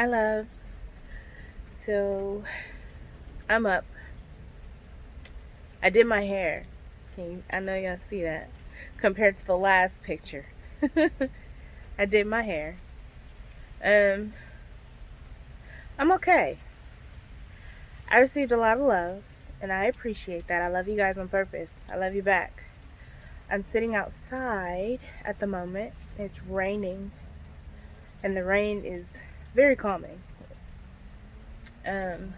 Hi, loves. So I'm up. I did my hair. I know y'all see that compared to the last picture. I did my hair. Um, I'm okay. I received a lot of love, and I appreciate that. I love you guys on purpose. I love you back. I'm sitting outside at the moment. It's raining, and the rain is very calming. Um,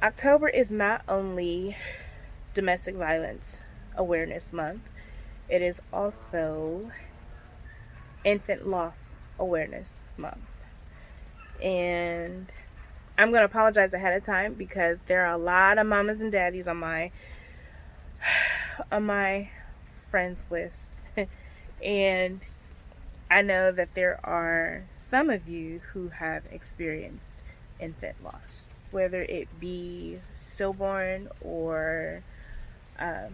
October is not only Domestic Violence Awareness Month, it is also Infant Loss Awareness Month. And I'm going to apologize ahead of time because there are a lot of mamas and daddies on my friends list. And I know that there are some of you who have experienced infant loss, whether it be stillborn or health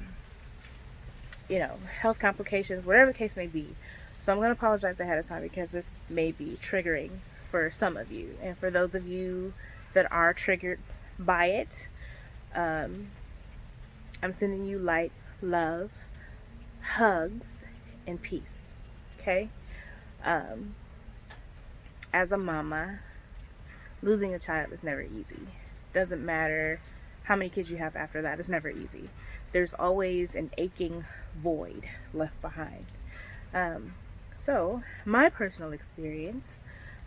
complications, whatever the case may be. So I'm going to apologize ahead of time because this may be triggering for some of you. And for those of you that are triggered by it, I'm sending you light, love, hugs, and peace. Okay? As a mama, losing a child is never easy. Doesn't matter how many kids you have after that, it's never easy. There's always an aching void left behind. So, my personal experience,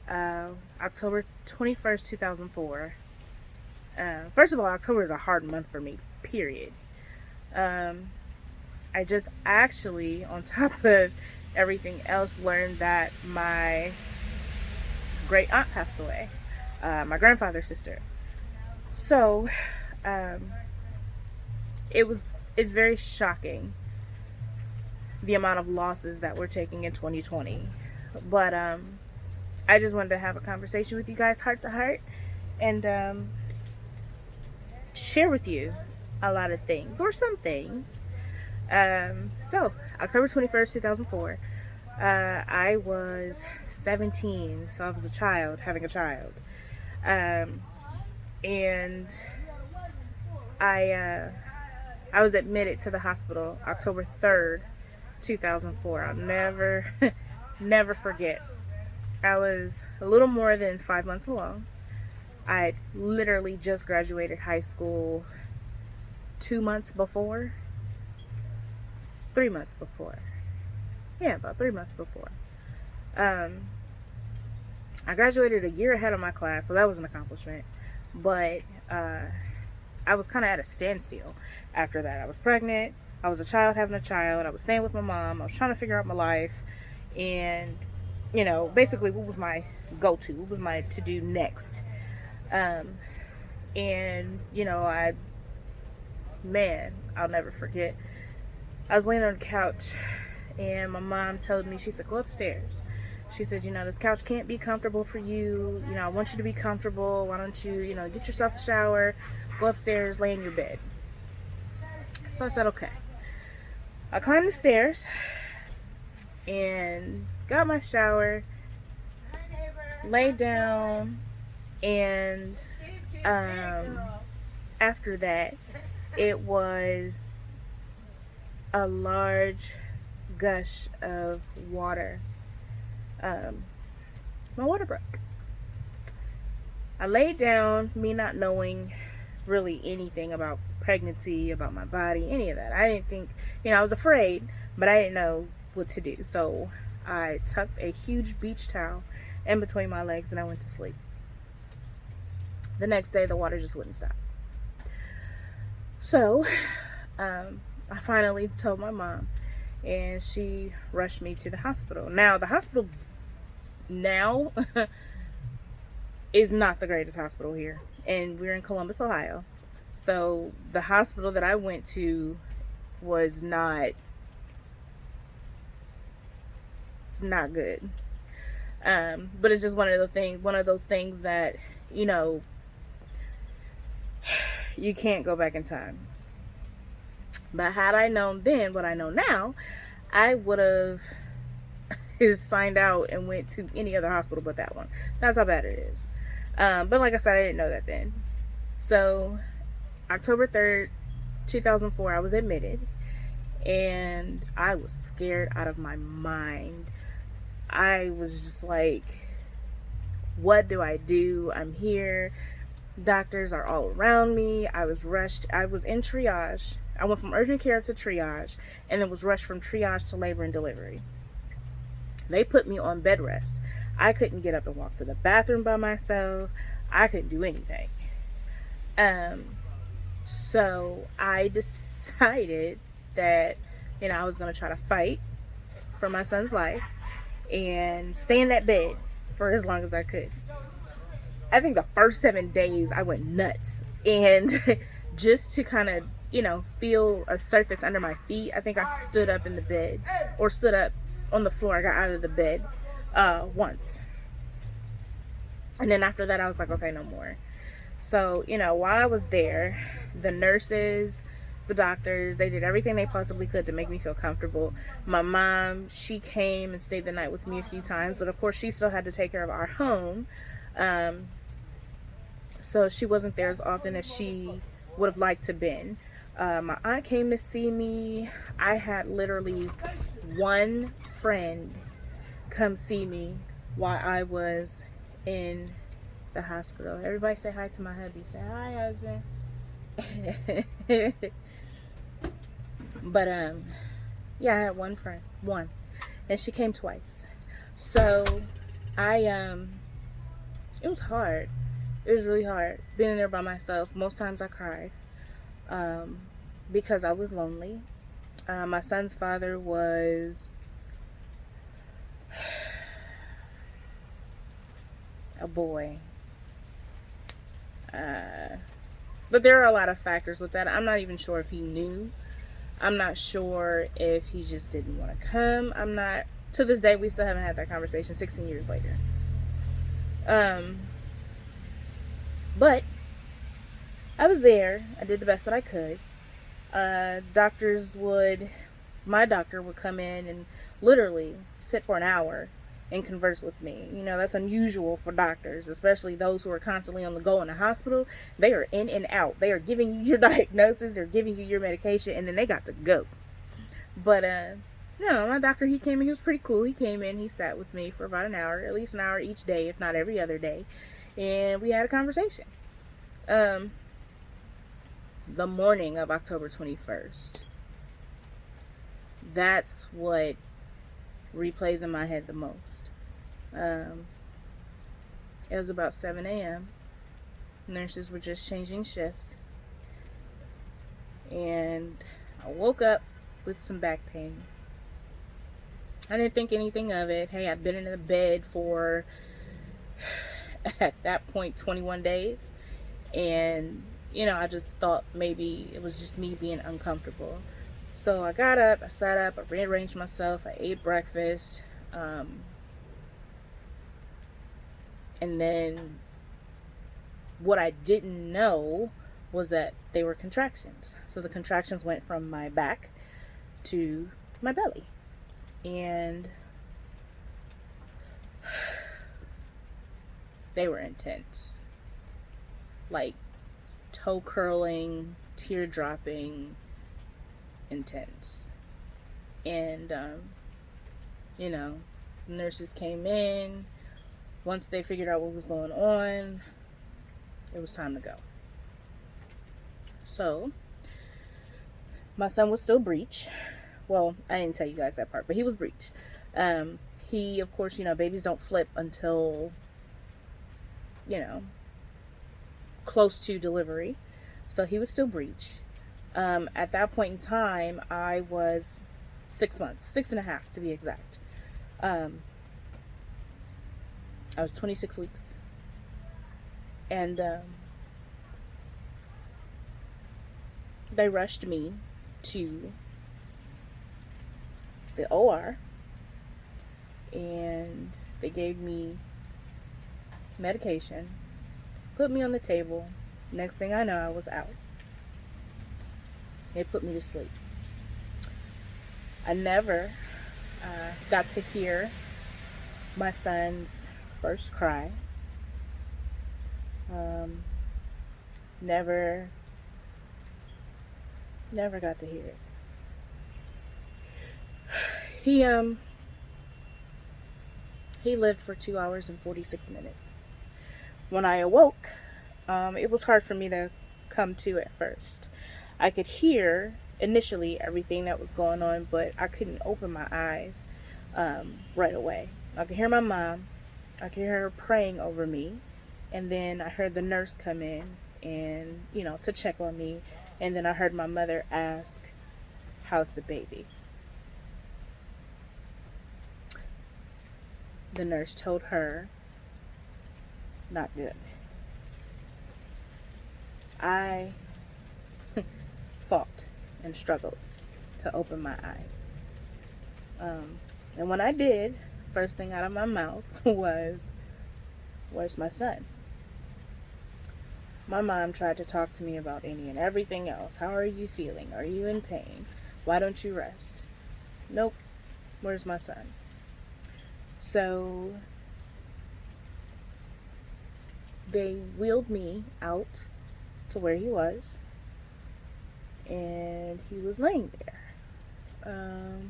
October 21st, 2004. First of all, October is a hard month for me, period. I just actually, on top of everything else, learned that my great aunt passed away, my grandfather's sister. So, um, it's very shocking the amount of losses that we're taking in 2020. But I just wanted to have a conversation with you guys, heart to heart, and share with you a lot of things, or some things. So, October 21st, 2004, I was 17, so I was a child, having a child. And I was admitted to the hospital October 3rd, 2004. I'll never, never forget. I was a little more than 5 months along. I literally just graduated high school 2 months before. 3 months before. Yeah, about 3 months before. I graduated a year ahead of my class, so that was an accomplishment. But I was kind of at a standstill after that. I was pregnant. I was a child having a child. I was staying with my mom. I was trying to figure out my life. And, basically what was my go-to? What was my to-do next? And, I'll never forget. I was laying on the couch and my mom told me, she said, go upstairs. She said, this couch can't be comfortable for you. I want you to be comfortable. Why don't you, get yourself a shower, go upstairs, lay in your bed. So I said, okay. I climbed the stairs and got my shower, laid down, and after that, it was a large gush of water. My water broke. I laid down, me not knowing really anything about pregnancy, about my body, any of that. I didn't think, I was afraid, but I didn't know what to do. So I tucked a huge beach towel in between my legs and I went to sleep. The next day, the water just wouldn't stop. So I finally told my mom, and she rushed me to the hospital. Now, the hospital now is not the greatest hospital here, and we're in Columbus, Ohio. So the hospital that I went to was not good. But it's just one of those things that, you can't go back in time. But had I known then what I know now, I would have signed out and went to any other hospital but that one. That's how bad it is. But like I said, I didn't know that then. So October 3rd, 2004, I was admitted, and I was scared out of my mind. I was just like, what do I do? I'm here. Doctors are all around me. I was rushed. I was in triage. I went from urgent care to triage, and then was rushed from triage to labor and delivery. They put me on bed rest. I couldn't get up and walk to the bathroom by myself. I couldn't do anything. So I decided that, I was going to try to fight for my son's life and stay in that bed for as long as I could. I think the first 7 days I went nuts, and just to kind of, feel a surface under my feet, I think I stood up in the bed, or stood up on the floor. I got out of the bed once. And then after that, I was like, okay, no more. So, while I was there, the nurses, the doctors, they did everything they possibly could to make me feel comfortable. My mom, she came and stayed the night with me a few times, but of course she still had to take care of our home. So she wasn't there as often as she would have liked to been. My aunt came to see me. I had literally one friend come see me while I was in the hospital. Everybody say hi to my hubby. Say hi, husband. But yeah, I had one friend, and she came twice. So it was hard. It was really hard being there by myself. Most times I cried because I was lonely. My son's father was a boy. But there are a lot of factors with that. I'm not even sure if he knew. I'm not sure if he just didn't want to come. To this day, we still haven't had that conversation 16 years later. But I was there. I did the best that I could. My doctor would come in and literally sit for an hour and converse with me. That's unusual for doctors, especially those who are constantly on the go in the hospital. They are in and out. They are giving you your diagnosis, they're giving you your medication, and then they got to go. But my doctor, he came in, he was pretty cool. He came in, he sat with me for about an hour, at least an hour each day, if not every other day, and we had a conversation. The morning of October 21st, that's what replays in my head the most. It was about 7 a.m. Nurses were just changing shifts, and I woke up with some back pain. I didn't think anything of it. Hey, I'd been in the bed for, at that point, 21 days, and I just thought maybe it was just me being uncomfortable. So I got up, I sat up, I rearranged myself, I ate breakfast, and then what I didn't know was that they were contractions. So the contractions went from my back to my belly, and they were intense, like toe curling, tear dropping, intense. And nurses came in. Once they figured out what was going on, it was time to go. So my son was still breech. Well, I didn't tell you guys that part, but he was breech. He, of course, babies don't flip until close to delivery. So he was still breech. At that point in time, I was 6 months, 6.5 to be exact. I was 26 weeks. And they rushed me to the OR, and they gave me medication, put me on the table. Next thing I know, I was out. They put me to sleep. I never got to hear my son's first cry. Um, never, never got to hear it. He lived for 2 hours and 46 minutes. When I awoke, it was hard for me to come to at first. I could hear initially everything that was going on, but I couldn't open my eyes right away. I could hear my mom. I could hear her praying over me. And then I heard the nurse come in and, to check on me. And then I heard my mother ask, "How's the baby?" The nurse told her, "Not good." I fought and struggled to open my eyes. And when I did, first thing out of my mouth was, "Where's my son?" My mom tried to talk to me about any and everything else. "How are you feeling? Are you in pain? Why don't you rest?" Nope. Where's my son? So they wheeled me out to where he was, and he was laying there.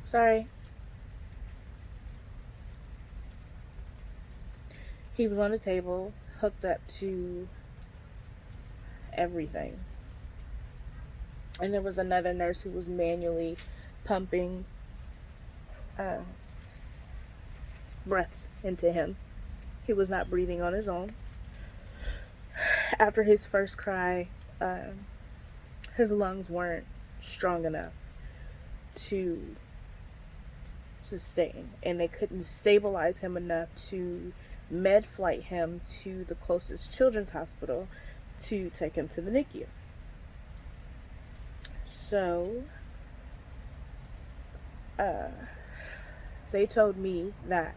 Sorry. He was on the table, hooked up to everything. And there was another nurse who was manually pumping breaths into him. He was not breathing on his own. After his first cry, his lungs weren't strong enough to sustain, and they couldn't stabilize him enough to med flight him to the closest children's hospital to take him to the NICU. So they told me that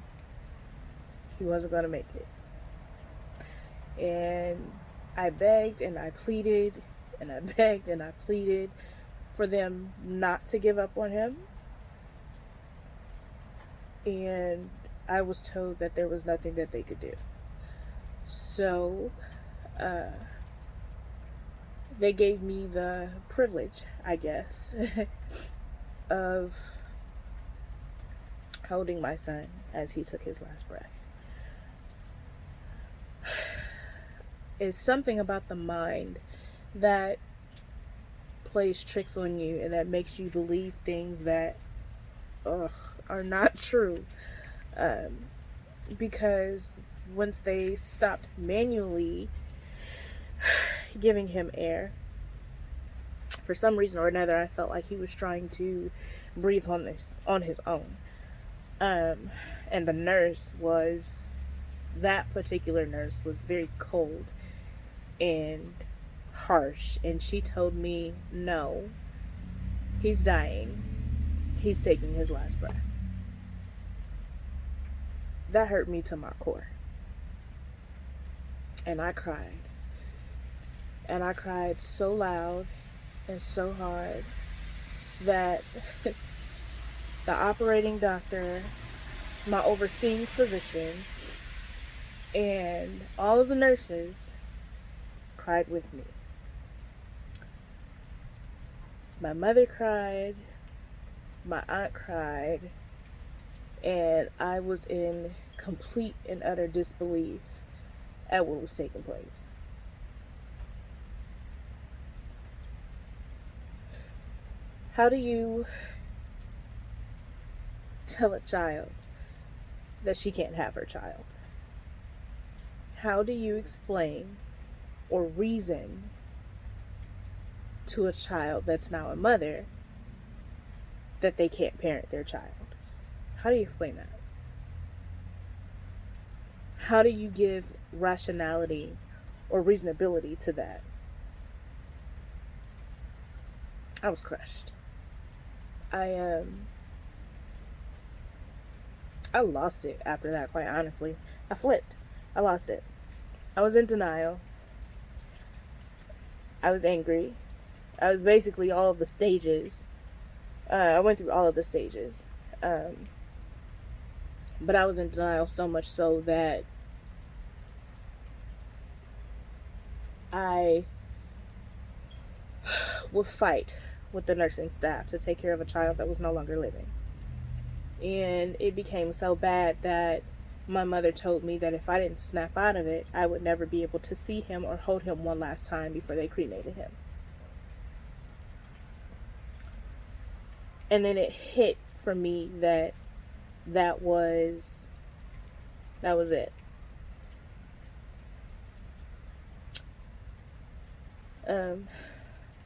he wasn't going to make it. And I begged and I pleaded and I begged and I pleaded for them not to give up on him. And I was told that there was nothing that they could do. So they gave me the privilege, I guess, of holding my son as he took his last breath. It's something about the mind that plays tricks on you and that makes you believe things that are not true. Because once they stopped manually giving him air, for some reason or another, I felt like he was trying to breathe on his own. And that particular nurse was very cold and harsh, and she told me, "No, he's dying. He's taking his last breath." That hurt me to my core. And I cried. And I cried so loud and so hard that the operating doctor, my overseeing physician, and all of the nurses cried with me. My mother cried, my aunt cried, and I was in complete and utter disbelief at what was taking place. How do you tell a child that she can't have her child? How do you explain or reason to a child that's now a mother that they can't parent their child? How do you explain that? How do you give rationality or reasonability to that? I was crushed. I lost it after that, quite honestly. I flipped. I lost it. I was in denial. I was angry. I was basically all of the stages. I went through all of the stages. But I was in denial so much so that I would fight with the nursing staff to take care of a child that was no longer living. And it became so bad that my mother told me that if I didn't snap out of it, I would never be able to see him or hold him one last time before they cremated him. And then it hit for me that that was it.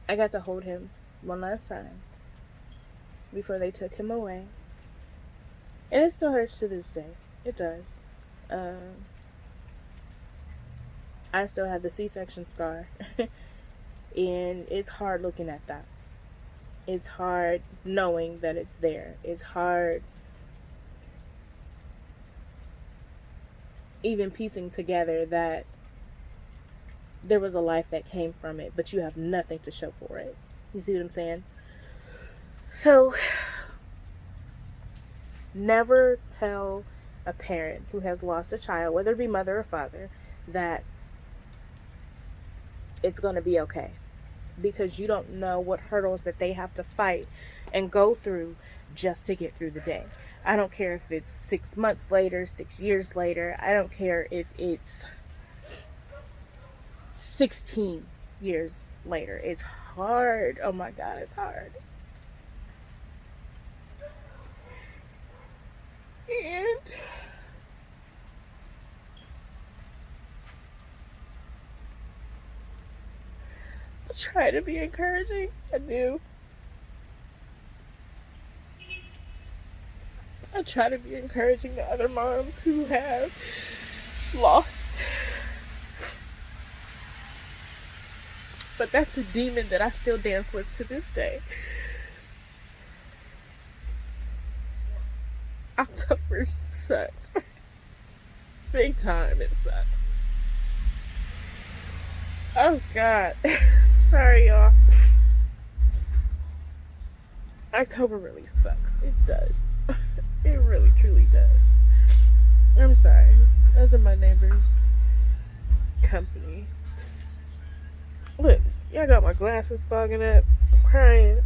I got to hold him one last time before they took him away. And it still hurts to this day. It does. I still have the C-section scar. And it's hard looking at that. It's hard knowing that it's there. It's hard even piecing together that there was a life that came from it, but you have nothing to show for it. You see what I'm saying? So, never tell a parent who has lost a child, whether it be mother or father, that it's going to be okay. Because you don't know what hurdles that they have to fight and go through just to get through the day. I don't care if it's 6 months later, 6 years later. I don't care if it's 16 years later. It's hard. Oh my God, it's hard. And I try to be encouraging. I do. I try to be encouraging to other moms who have lost. But that's a demon that I still dance with to this day. October sucks. Big time, it sucks. Oh God. Sorry, y'all. October really sucks. It does. It really, truly does. I'm sorry. Those are my neighbors' company. Look, y'all got my glasses fogging up. I'm crying.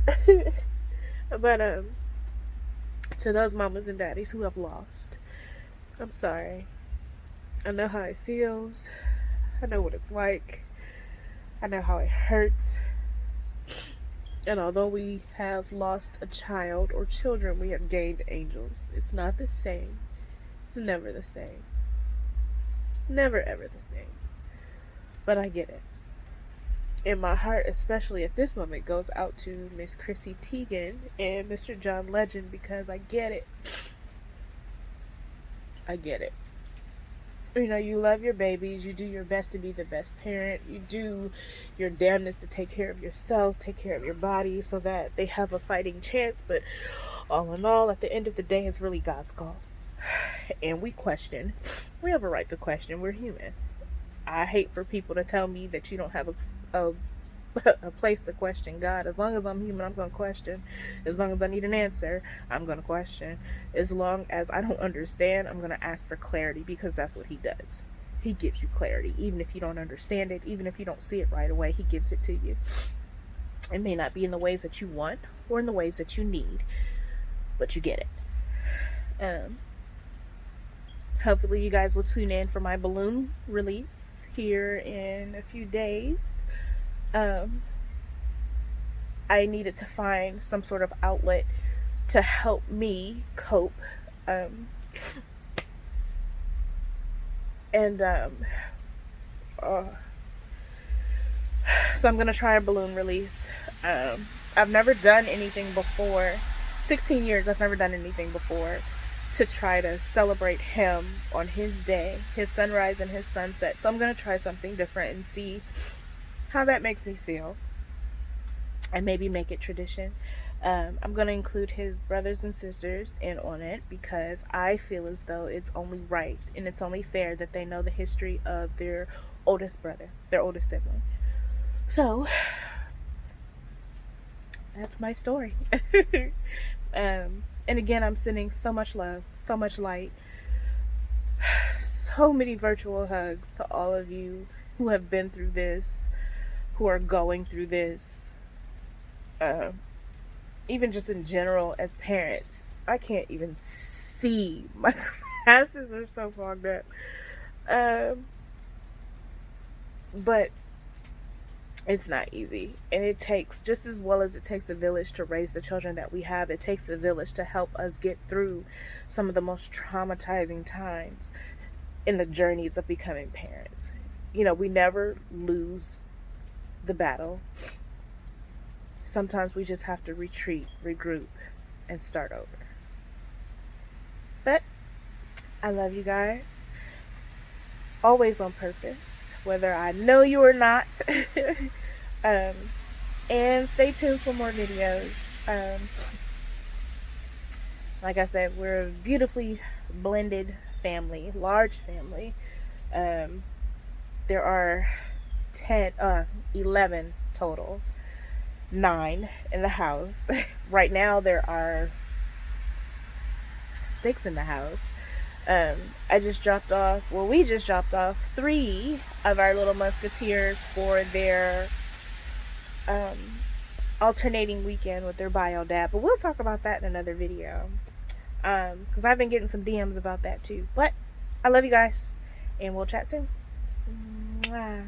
But, to those mamas and daddies who have lost, I'm sorry. I know how it feels. I know what it's like. I know how it hurts. And although we have lost a child or children, we have gained angels. It's not the same. It's never the same. Never ever the same. But I get it. And my heart, especially at this moment, goes out to Miss Chrissy Teigen and Mr. John Legend, because I get it. I get it. You know, you love your babies. You do your best to be the best parent. You do your damnedest to take care of yourself, take care of your body so that they have a fighting chance. But all in all, at the end of the day, it's really God's call. And we question. We have a right to question. We're human. I hate for people to tell me that you don't have a place to question God. As long as I'm human, I'm going to question. As long as I need an answer, I'm going to question. As long as I don't understand, I'm going to ask for clarity, because that's what He does. He gives you clarity. Even if you don't understand it, even if you don't see it right away, He gives it to you. It may not be in the ways that you want or in the ways that you need, but you get it. Hopefully you guys will tune in for my balloon release here in a few days. I needed to find some sort of outlet to help me cope. So I'm going to try a balloon release. I've never done anything before. 16 years, I've never done anything before to try to celebrate him on his day, his sunrise and his sunset. So I'm going to try something different and see how that makes me feel, and maybe make it tradition. I'm going to include his brothers and sisters in on it, because I feel as though it's only right and it's only fair that they know the history of their oldest brother, their oldest sibling. So that's my story. And again, I'm sending so much love, so much light So many virtual hugs to all of you who have been through this, who are going through this. Even just in general as parents, I can't even see. My glasses are so fogged up. But it's not easy, and it takes, just as well as it takes a village to raise the children that we have, it takes a village to help us get through some of the most traumatizing times in the journeys of becoming parents. You know, we never lose the battle. Sometimes we just have to retreat, regroup, and start over. But I love you guys, always on purpose, whether I know you or not. And stay tuned for more videos. Like I said, we're a beautifully blended family, large family. There are 11 total, 9 in the house. Right now there are 6 in the house. We just dropped off 3 of our little musketeers for their alternating weekend with their bio dad, but we'll talk about that in another video, because I've been getting some DMs about that too. But I love you guys, and we'll chat soon. Mwah.